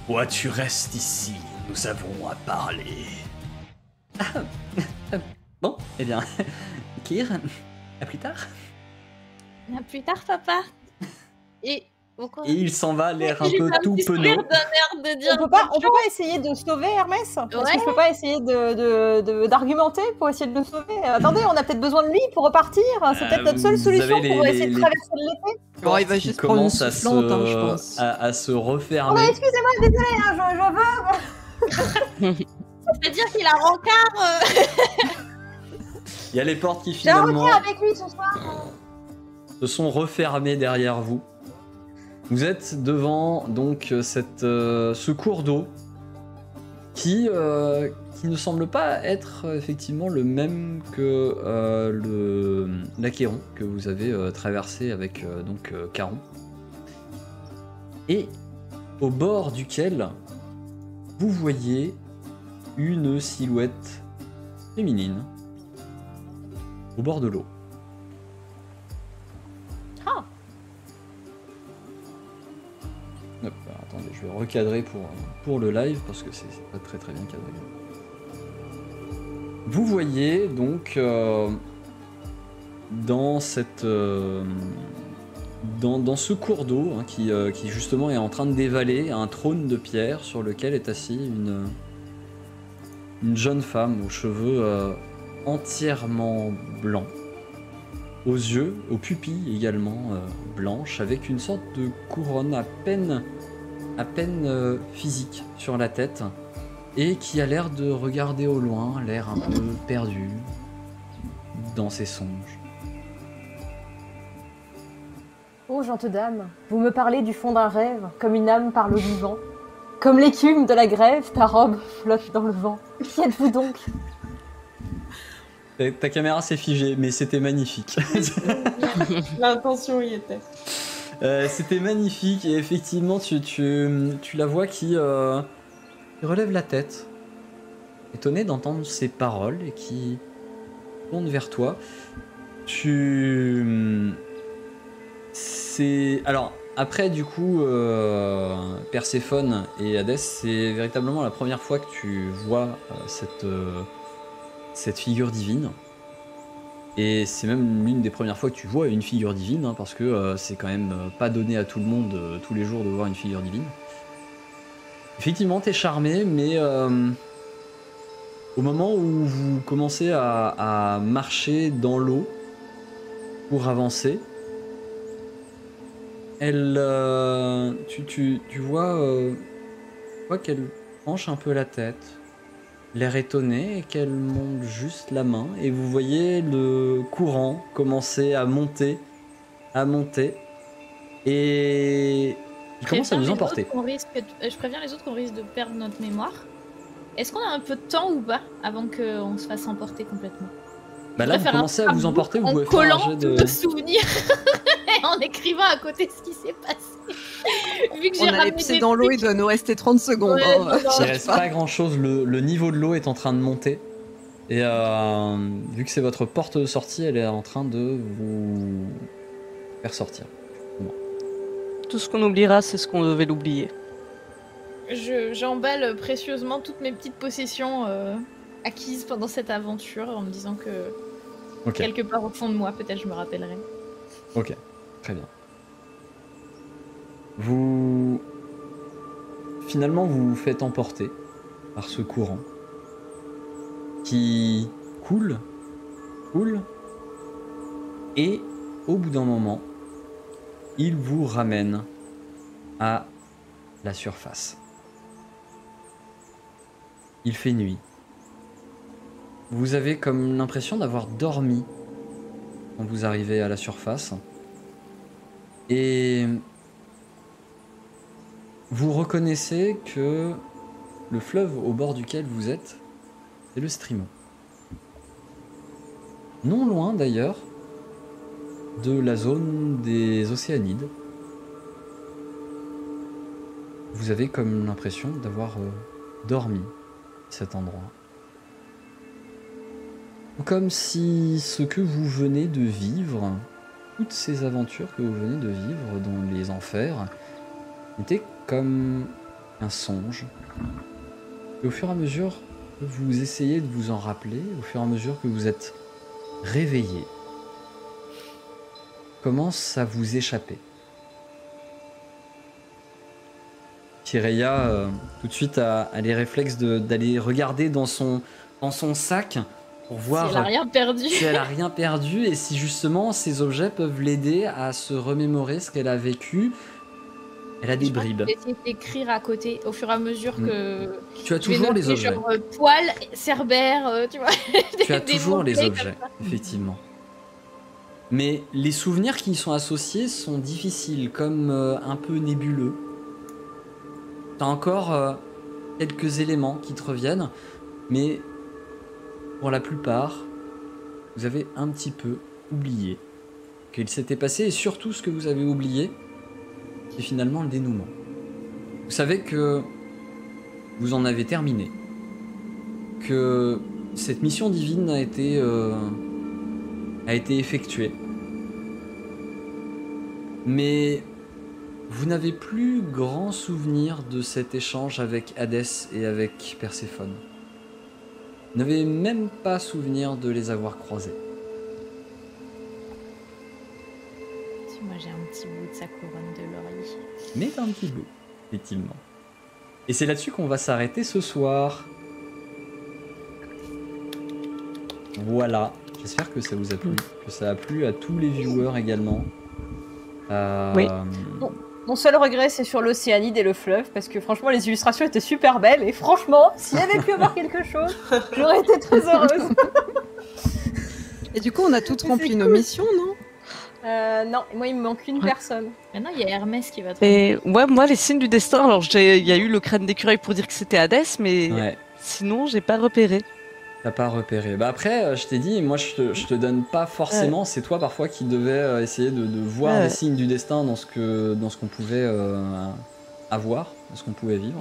Toi, tu restes ici. Nous avons à parler. Bon, eh bien, Kir, à plus tard. à plus tard papa. Et pourquoi Et il s'en va, l'air un J'ai peu fait tout petit sourire penaud. d'un air de dire On peut pas essayer de sauver Hermès? Est-ce que je peux pas essayer d'argumenter pour essayer de le sauver? Attendez, on a peut-être besoin de lui pour repartir. C'est peut-être notre seule vous solution avez pour essayer de les- traverser l'été. Bon, il va Qui juste prendre une commence à soufflante, hein, je pense. à se Oh, refermer. excusez-moi, désolé, hein, je veux. C'est-à-dire qu'il a rencard. Il y a les portes qui J'ai un finalement rencard avec lui ce soir. se sont refermées derrière vous. Vous êtes devant donc ce cours d'eau qui ne semble pas être effectivement le même que l'Achéron que vous avez traversé avec Caron. Et au bord duquel vous voyez une silhouette féminine au bord de l'eau. Hop, alors, attendez, je vais recadrer pour le live parce que c'est pas très très bien cadré. Vous voyez donc dans ce cours d'eau hein, qui justement est en train de dévaler un trône de pierre sur lequel est assise une jeune femme aux cheveux entièrement blancs, aux yeux, aux pupilles également blanches, avec une sorte de couronne à peine physique sur la tête, et qui a l'air de regarder au loin, l'air un peu perdu dans ses songes. Oh, gente dame, vous me parlez du fond d'un rêve, comme une âme parle au vivant. Comme l'écume de la grève, ta robe flotte dans le vent. Qui êtes-vous donc? Ta caméra s'est figée, mais c'était magnifique. L'intention y était. C'était magnifique, et effectivement, tu la vois qui relève la tête, étonnée d'entendre ces paroles, et qui tourne vers toi. Alors, après, du coup, Perséphone et Hadès, c'est véritablement la première fois que tu vois cette figure divine. Et c'est même l'une des premières fois que tu vois une figure divine, hein, parce que c'est quand même pas donné à tout le monde tous les jours de voir une figure divine. Effectivement, t'es charmé, mais au moment où vous commencez à marcher dans l'eau pour avancer, tu vois qu'elle penche un peu la tête, l'air étonné, et qu'elle monte juste la main, et vous voyez le courant commencer à monter, et il commence à nous emporter. Je préviens les autres qu'on risque de perdre notre mémoire. Est-ce qu'on a un peu de temps ou pas avant qu'on se fasse emporter complètement? Bah là, vous commencez à vous emporter, vous en pouvez faire un collant jet tous de... nos souvenirs et en écrivant à côté ce qui s'est passé. Vu que On j'ai a les ramené pieds des dans l'eau, trucs. il doit nous rester 30 secondes. Ouais, hein. non, non. Il reste pas grand chose, le niveau de l'eau est en train de monter. Et vu que c'est votre porte de sortie, elle est en train de vous faire sortir. Tout ce qu'on oubliera, c'est ce qu'on devait l'oublier. J'emballe précieusement toutes mes petites possessions acquises pendant cette aventure en me disant que quelque part au fond de moi, peut-être je me rappellerai. Ok, très bien. Finalement, vous vous faites emporter par ce courant qui coule, et au bout d'un moment, il vous ramène à la surface. Il fait nuit. Vous avez comme l'impression d'avoir dormi quand vous arrivez à la surface. Et vous reconnaissez que le fleuve au bord duquel vous êtes, c'est le Strimo. Non loin d'ailleurs de la zone des Océanides. Vous avez comme l'impression d'avoir dormi cet endroit. Comme si ce que vous venez de vivre, toutes ces aventures que vous venez de vivre dans les enfers, étaient comme un songe. Et au fur et à mesure que vous essayez de vous en rappeler, au fur et à mesure que vous êtes réveillé, commence à vous échapper. Kireya, tout de suite, a les réflexes d'aller regarder dans son sac pour voir si elle a rien perdu. Si elle a rien perdu et si justement ces objets peuvent l'aider à se remémorer ce qu'elle a vécu. Elle a des bribes. Je vais essayer d'écrire à côté au fur et à mesure que. Tu as toujours les objets. Genre poil, cerbère, tu vois. Tu as toujours les objets, effectivement. Mais les souvenirs qui y sont associés sont difficiles, comme un peu nébuleux. T'as encore quelques éléments qui te reviennent, mais pour la plupart, vous avez un petit peu oublié qu'il s'était passé, et surtout ce que vous avez oublié, c'est finalement le dénouement. Vous savez que vous en avez terminé, que cette mission divine a été effectuée, mais vous n'avez plus grand souvenir de cet échange avec Hadès et avec Perséphone. Vous n'avez même pas souvenir de les avoir croisés. Moi j'ai un petit bout de sa couronne de laurier. Mais un petit bout, effectivement. Et c'est là-dessus qu'on va s'arrêter ce soir. Voilà, j'espère que ça vous a plu, que ça a plu à tous les viewers également. Oui. Mon seul regret, c'est sur l'Océanide et le fleuve, parce que franchement, les illustrations étaient super belles, et franchement, s'il y avait pu avoir quelque chose, j'aurais été très heureuse. Et du coup, on a toutes rempli nos missions, non? Non, moi, il me manque une personne. Maintenant, il y a Hermès qui va te... Et ouais, moi, les signes du destin, alors il y a eu le crâne d'écureuil pour dire que c'était Hadès, mais sinon, j'ai pas repéré. T'as pas repéré. Bah après, je t'ai dit, moi je te donne pas forcément, c'est toi parfois qui devais essayer de voir les signes du destin dans ce qu'on pouvait avoir, dans ce qu'on pouvait vivre.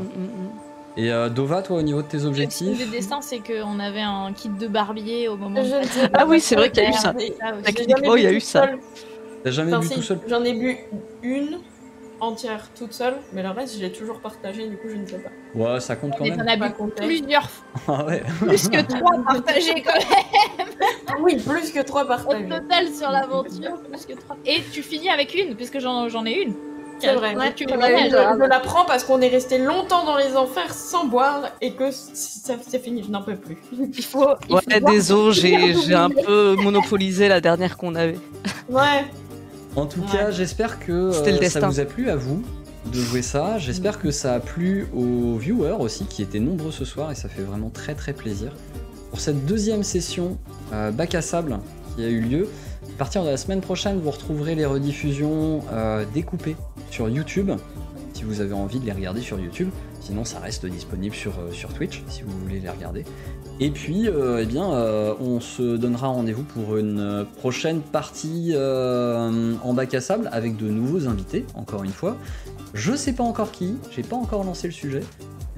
Et Dova, toi, au niveau de tes objectifs? Le signe du destin, c'est qu'on avait un kit de barbier au moment de... Ah oui, c'est vrai qu'il y a eu ça. Techniquement, il y a eu ça. T'as jamais bu tout seul? J'en ai bu une entière toute seule, mais le reste je l'ai toujours partagé, du coup je ne sais pas. Ouais, ça compte quand même. T'en as bu plusieurs fois. Ah ouais. Plus que 3 partagés quand même. Oui, plus que 3 partagés. Au total sur l'aventure, plus que 3. Et tu finis avec une, puisque j'en ai une. C'est vrai. Ouais, tu je la prends parce qu'on est resté longtemps dans les enfers sans boire et que c'est fini, je n'en peux plus. Il faut désolé, j'ai un peu monopolisé la dernière qu'on avait. Ouais. En tout cas, j'espère que ça vous a plu à vous de jouer ça. J'espère que ça a plu aux viewers aussi, qui étaient nombreux ce soir, et ça fait vraiment très très plaisir. Pour cette deuxième session bac à sable qui a eu lieu, à partir de la semaine prochaine, vous retrouverez les rediffusions découpées sur YouTube, si vous avez envie de les regarder sur YouTube. Sinon, ça reste disponible sur Twitch, si vous voulez les regarder. Et puis, on se donnera rendez-vous pour une prochaine partie en bac à sable avec de nouveaux invités, encore une fois. Je sais pas encore qui, j'ai pas encore lancé le sujet,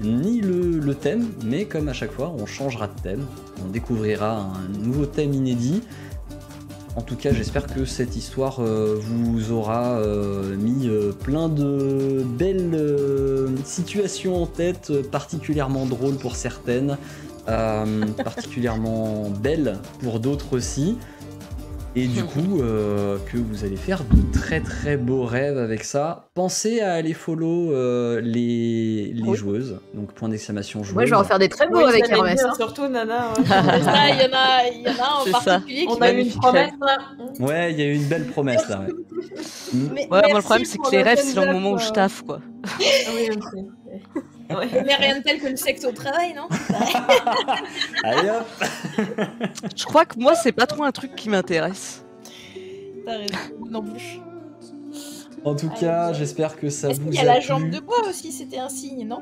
ni le thème, mais comme à chaque fois, on changera de thème. On découvrira un nouveau thème inédit. En tout cas, j'espère que cette histoire vous aura mis plein de belles situations en tête, particulièrement drôles pour certaines, particulièrement belles pour d'autres aussi. Et du coup, que vous allez faire de très très beaux rêves avec ça. Pensez à aller follow les joueuses. Donc point d'exclamation joueuses. Moi, je vais en faire des très beaux Oui, avec j'allais Hermès. dire, hein. surtout Nana. Ça, il y en a un C'est en ça. particulier On qui a m'a eu une fait promesse là. Ouais, il y a eu une belle promesse là. Ouais. Mais Ouais, moi le merci problème c'est pour que les le rêves c'est le thumbs up, moment où je taffe quoi. Ah oui, je sais. Ouais. Mais rien de tel que le sexe au travail, non? Allez hop. Je crois que moi c'est pas trop un truc qui m'intéresse. T'as raison, non plus. En tout cas, j'espère que ça Est-ce vous qu'il y a a la plu. jambe de bois aussi? C'était un signe, non?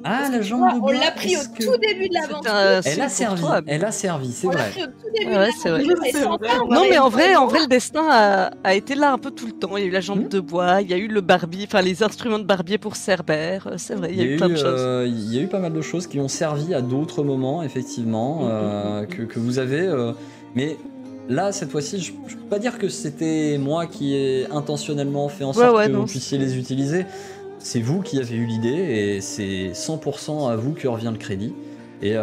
Ah, la Tu jambe vois, de bois. on l'a pris au est-ce que- tout début de l'aventure. Elle a servi. Elle a servi, c'est On l'a vrai. pris au tout début Ouais, de c'est vrai. l'aventure. Et C'est sans vrai. ça, on Non aurait mais en eu vrai le le destin a été là un peu tout le temps. Il y a eu la jambe de bois, il y a eu le barbier, enfin les instruments de barbier pour Cerbère. C'est vrai, il y a eu plein de choses. Il y a eu pas mal de choses qui ont servi à d'autres moments, effectivement, que vous avez. Mais là, cette fois-ci, je peux pas dire que c'était moi qui ai intentionnellement fait en sorte que non, vous puissiez les utiliser. C'est vous qui avez eu l'idée et c'est 100% à vous que revient le crédit. Et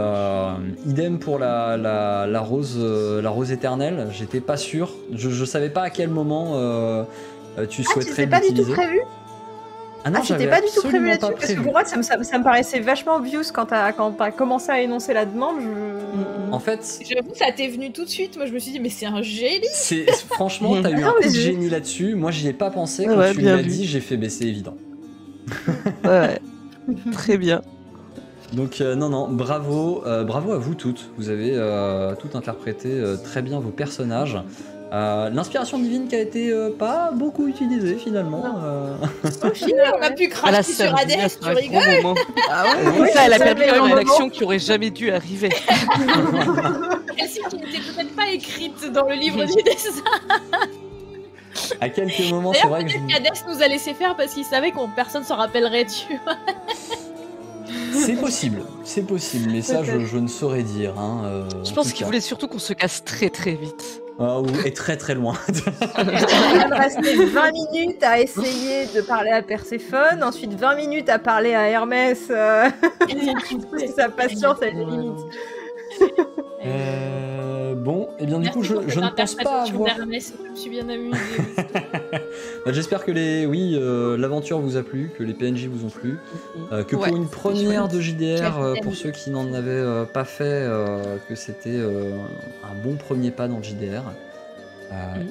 idem pour la rose éternelle, j'étais pas sûr. Je savais pas à quel moment tu souhaiterais C'était pas du tout l'utiliser. prévu. Ah non, C'était j'avais pas du tout prévu absolument là-dessus. pas Parce que prévu. pour moi, ça me paraissait vachement obvious quand t'as commencé à énoncer la demande. En fait, J'avoue, ça t'est venu tout de suite. Moi, je me suis dit, mais c'est un génie. franchement, t'as eu Non, un mais coup de je- génie là-dessus. Moi, j'y ai pas pensé. Quand Ouais, tu bien l'as vu. dit, j'ai fait baisser évident. Ouais. Très bien. Donc non, bravo à vous toutes. Vous avez toutes interprété très bien vos personnages. L'inspiration divine qui a été pas beaucoup utilisée finalement. Au final, on a pu Elle a cracher sur servi Hades, à tu un rigoles? gros moment. Ah Oui, Ça, elle a ça perdu fait quand un même une moment. action qui aurait jamais dû arriver. Celle-ci qui n'était peut-être pas écrite dans le livre du dessin. À quelques moments, c'est D'ailleurs, vrai que peut-être qu'Hadès nous a laissé faire parce qu'il savait qu'on personne s'en rappellerait, tu vois. c'est possible, mais ça je ne saurais dire. Hein, Je en pense tout qu'il cas. voulait surtout qu'on se casse très très vite. Et très très loin. On a passé 20 minutes à essayer de parler à Perséphone, ensuite 20 minutes à parler à Hermès. Sa patience, elle est limite. Bon, et bien du coup, je ne pense pas avoir. Je me suis bien amusée. J'espère que l'aventure vous a plu, que les PNJ vous ont plu, que Ouais, pour une première de JDR, Chouette. pour ceux qui n'en avaient pas fait, que c'était un bon premier pas dans le JDR.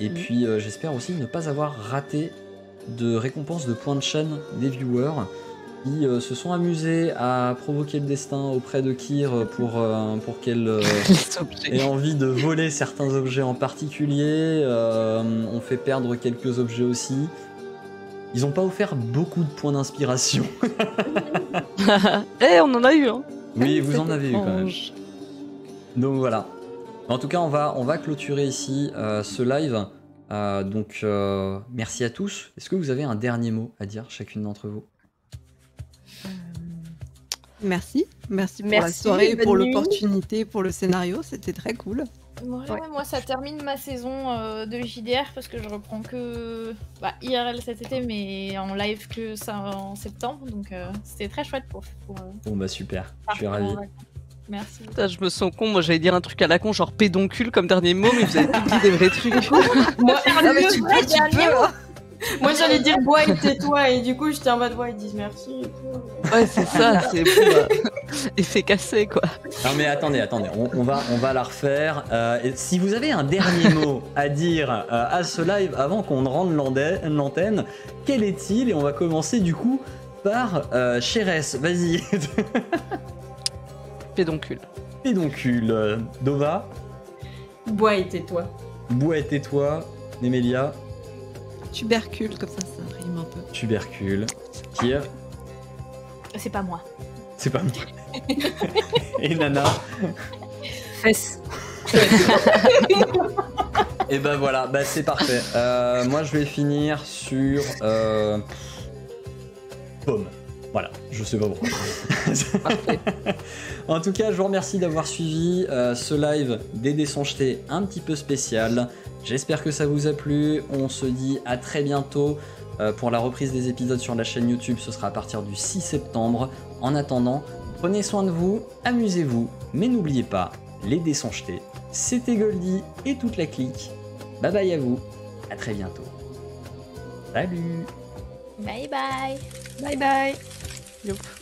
Et puis j'espère aussi ne pas avoir raté de récompense de points de chaîne des viewers qui se sont amusés à provoquer le destin auprès de Kyr pour qu'elle ait envie de voler certains objets en particulier. On fait perdre quelques objets aussi. Ils n'ont pas offert beaucoup de points d'inspiration. Eh, on en a eu, hein. Oui, vous en avez eu quand même. Étrange. Donc voilà. En tout cas, on va clôturer ici ce live. Donc merci à tous. Est-ce que vous avez un dernier mot à dire, chacune d'entre vous? Merci pour la Merci, soirée, bonne pour nuit. l'opportunité, pour le scénario, c'était très cool. Voilà, moi ça termine ma saison de JDR parce que je reprends que IRL cet été mais en live que ça en septembre donc c'était très chouette pour Bon bah super, je suis partir en ravi. vacances. Merci. Putain, je me sens con, moi j'allais dire un truc à la con, genre pédoncule comme dernier mot, mais vous avez tout dit des vrais trucs. Moi, Ah, mais tu peux, hein. moi j'allais dire bois et tais-toi, et du coup j'étais en mode bois, ils disent merci et tout. Ouais, c'est ça, c'est effet cassé quoi. Non mais attendez, on va la refaire. Et si vous avez un dernier mot à dire à ce live avant qu'on ne rende l'antenne, quel est-il? Et on va commencer du coup par Chérès, vas-y. Pédoncule. Pédoncule, Dova, Bois et tais-toi. Bois et tais-toi, Némélia, Tubercule, comme ça rime un peu. Tubercule, Kyr, C'est pas moi. c'est pas moi. Et Nana. Fesse. Et ben voilà, bah c'est parfait. Moi je vais finir sur Pomme. Voilà, je sais pas pourquoi. Parfait. En tout cas, je vous remercie d'avoir suivi ce live des dés sont jetés un petit peu spécial. J'espère que ça vous a plu. On se dit à très bientôt pour la reprise des épisodes sur la chaîne YouTube. Ce sera à partir du 6 septembre. En attendant, prenez soin de vous, amusez-vous, mais n'oubliez pas, les dés sont jetés. C'était Goldie et toute la clique. Bye bye à vous, à très bientôt. Salut. Bye bye. Bye bye. Youp.